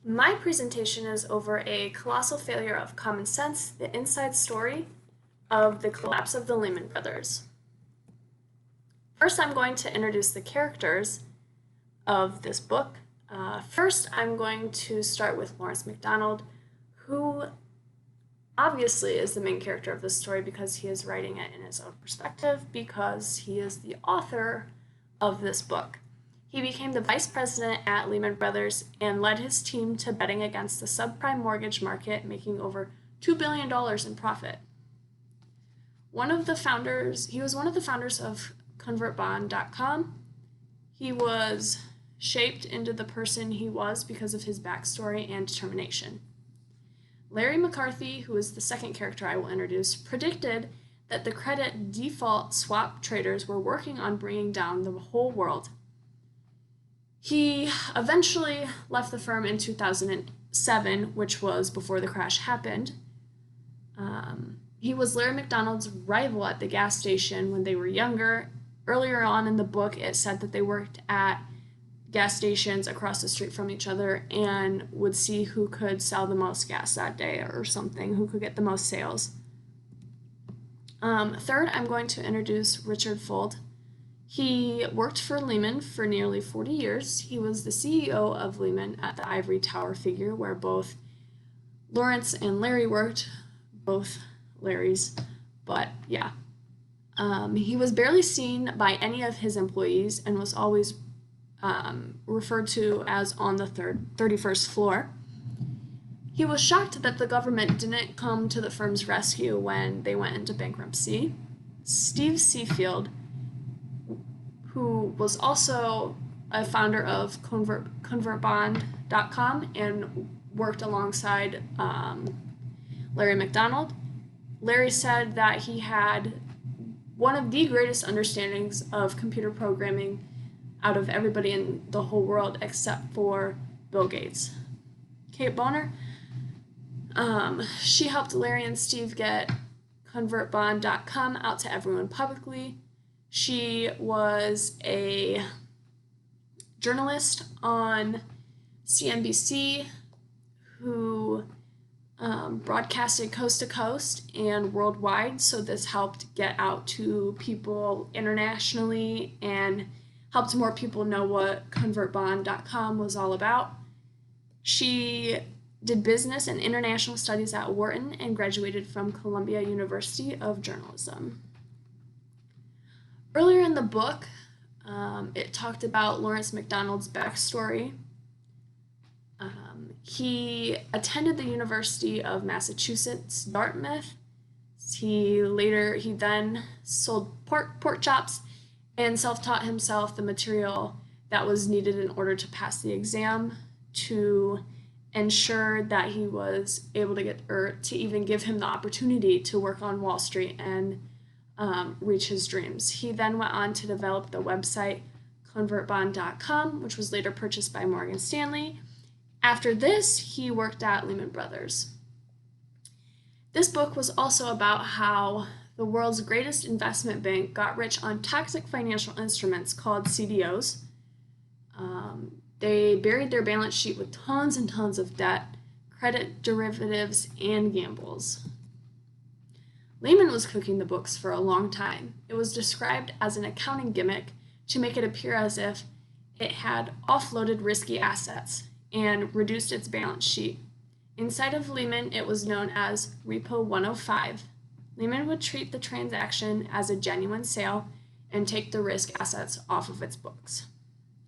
My presentation is over a colossal failure of common sense, the inside story of the collapse of the Lehman Brothers. First, I'm going to introduce the characters of this book. First, I'm going to start with Lawrence MacDonald, who obviously is the main character of this story because he is writing it in his own perspective, because he is the author of this book. He became the vice president at Lehman Brothers and led his team to betting against the subprime mortgage market, making over $2 billion in profit. He was one of the founders of ConvertBond.com. He was shaped into the person he was because of his backstory and determination. Larry McCarthy, who is the second character I will introduce, predicted that the credit default swap traders were working on bringing down the whole world. He eventually left the firm in 2007, which was before the crash happened. He was Larry McDonald's rival at the gas station when they were younger. Earlier on in the book, it said that they worked at gas stations across the street from each other and would see who could sell the most gas that day or something, who could get the most sales. Third, I'm going to introduce Richard Fuld. He worked for Lehman for nearly 40 years. He was the CEO of Lehman at the ivory tower figure where both Lawrence and Larry worked, both Larrys, but yeah. He was barely seen by any of his employees and was always referred to as on the 31st floor. He was shocked that the government didn't come to the firm's rescue when they went into bankruptcy. Steve Seafield, who was also a founder of ConvertBond.com and worked alongside Larry MacDonald. Larry said that he had one of the greatest understandings of computer programming out of everybody in the whole world except for Bill Gates. Kate Bonner, she helped Larry and Steve get ConvertBond.com out to everyone publicly. She was a journalist on CNBC who broadcasted coast to coast and worldwide, so this helped get out to people internationally and helped more people know what ConvertBond.com was all about. She did business and international studies at Wharton and graduated from Columbia University of Journalism. Earlier in the book, it talked about Lawrence MacDonald's backstory. He attended the University of Massachusetts, Dartmouth. He then sold pork chops and self-taught himself the material that was needed in order to pass the exam to ensure that he was able to to even give him the opportunity to work on Wall Street and reach his dreams. He then went on to develop the website ConvertBond.com, which was later purchased by Morgan Stanley. After this, he worked at Lehman Brothers. This book was also about how the world's greatest investment bank got rich on toxic financial instruments called CDOs. They buried their balance sheet with tons and tons of debt, credit derivatives, and gambles. Lehman was cooking the books for a long time. It was described as an accounting gimmick to make it appear as if it had offloaded risky assets and reduced its balance sheet. Inside of Lehman, it was known as Repo 105. Lehman would treat the transaction as a genuine sale and take the risk assets off of its books.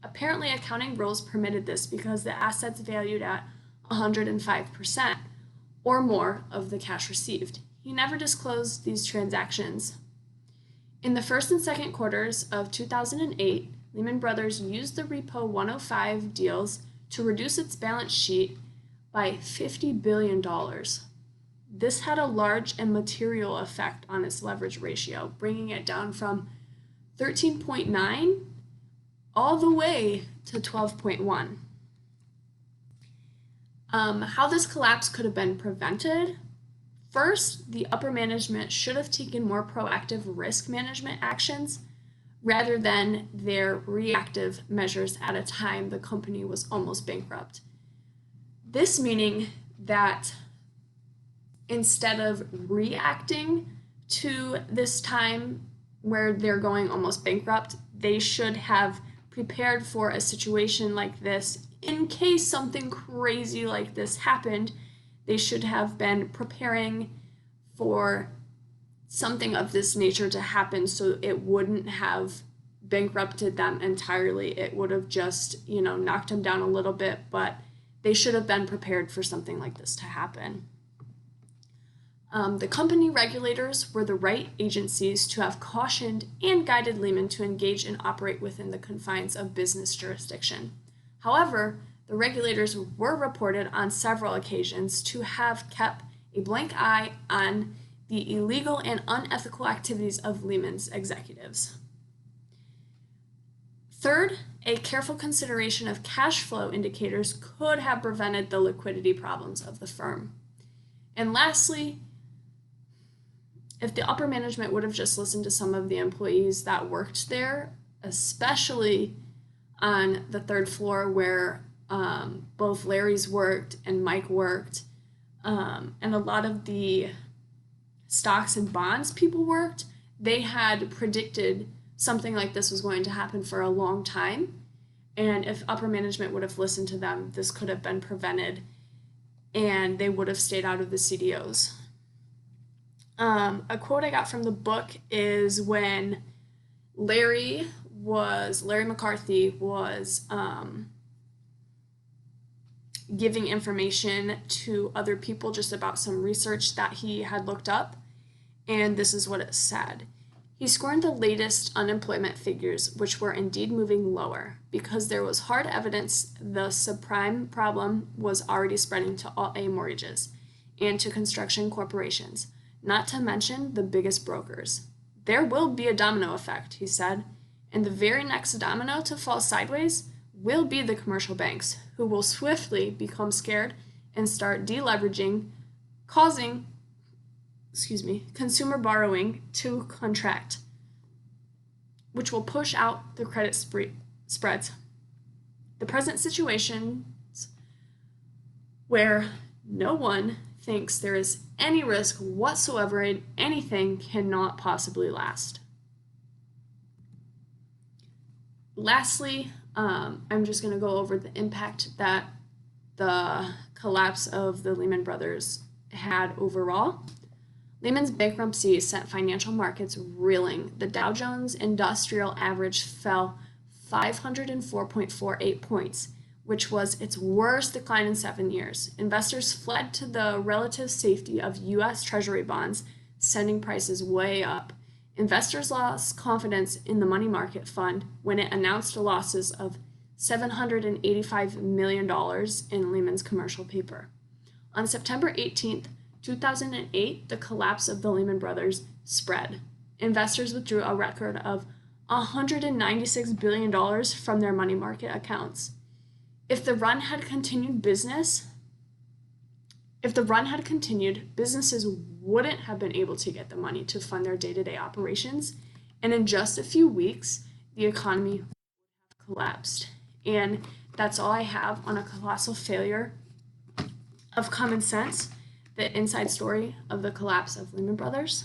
Apparently, accounting rules permitted this because the assets valued at 105% or more of the cash received. He never disclosed these transactions. In the first and second quarters of 2008, Lehman Brothers used the Repo 105 deals to reduce its balance sheet by $50 billion. This had a large and material effect on its leverage ratio, bringing it down from 13.9 all the way to 12.1. How this collapse could have been prevented? First, the upper management should have taken more proactive risk management actions rather than their reactive measures at a time the company was almost bankrupt. This meaning that instead of reacting to this time where they're going almost bankrupt, they should have prepared for a situation like this in case something crazy like this happened. They should have been preparing for something of this nature to happen so it wouldn't have bankrupted them entirely. It would have just, knocked them down a little bit, but they should have been prepared for something like this to happen. The company regulators were the right agencies to have cautioned and guided Lehman to engage and operate within the confines of business jurisdiction. However, the regulators were reported on several occasions to have kept a blank eye on the illegal and unethical activities of Lehman's executives. Third, a careful consideration of cash flow indicators could have prevented the liquidity problems of the firm. And lastly, if the upper management would have just listened to some of the employees that worked there, especially on the third floor where both Larry's worked and Mike worked, and a lot of the stocks and bonds people worked, they had predicted something like this was going to happen for a long time. And if upper management would have listened to them, this could have been prevented and they would have stayed out of the CDOs. A quote I got from the book is when Larry McCarthy was giving information to other people just about some research that he had looked up, and this is what it said. He scorned the latest unemployment figures, which were indeed moving lower, because there was hard evidence the subprime problem was already spreading to all A mortgages and to construction corporations, not to mention the biggest brokers. There will be a domino effect, he said, and the very next domino to fall sideways will be the commercial banks, who will swiftly become scared and start deleveraging, causing consumer borrowing to contract, which will push out the credit spreads. The present situations where no one thinks there is any risk whatsoever in anything cannot possibly last. Lastly, I'm just going to go over the impact that the collapse of the Lehman Brothers had overall. Lehman's bankruptcy sent financial markets reeling. The Dow Jones Industrial Average fell 504.48 points, which was its worst decline in 7 years. Investors fled to the relative safety of U.S. Treasury bonds, sending prices way up. Investors lost confidence in the money market fund when it announced losses of $785 million in Lehman's commercial paper. On September 18th, 2008, the collapse of the Lehman Brothers spread. Investors withdrew a record of $196 billion from their money market accounts. If the run had continued, businesses wouldn't have been able to get the money to fund their day-to-day operations, and in just a few weeks, the economy would have collapsed. And that's all I have on a colossal failure of common sense, the inside story of the collapse of Lehman Brothers.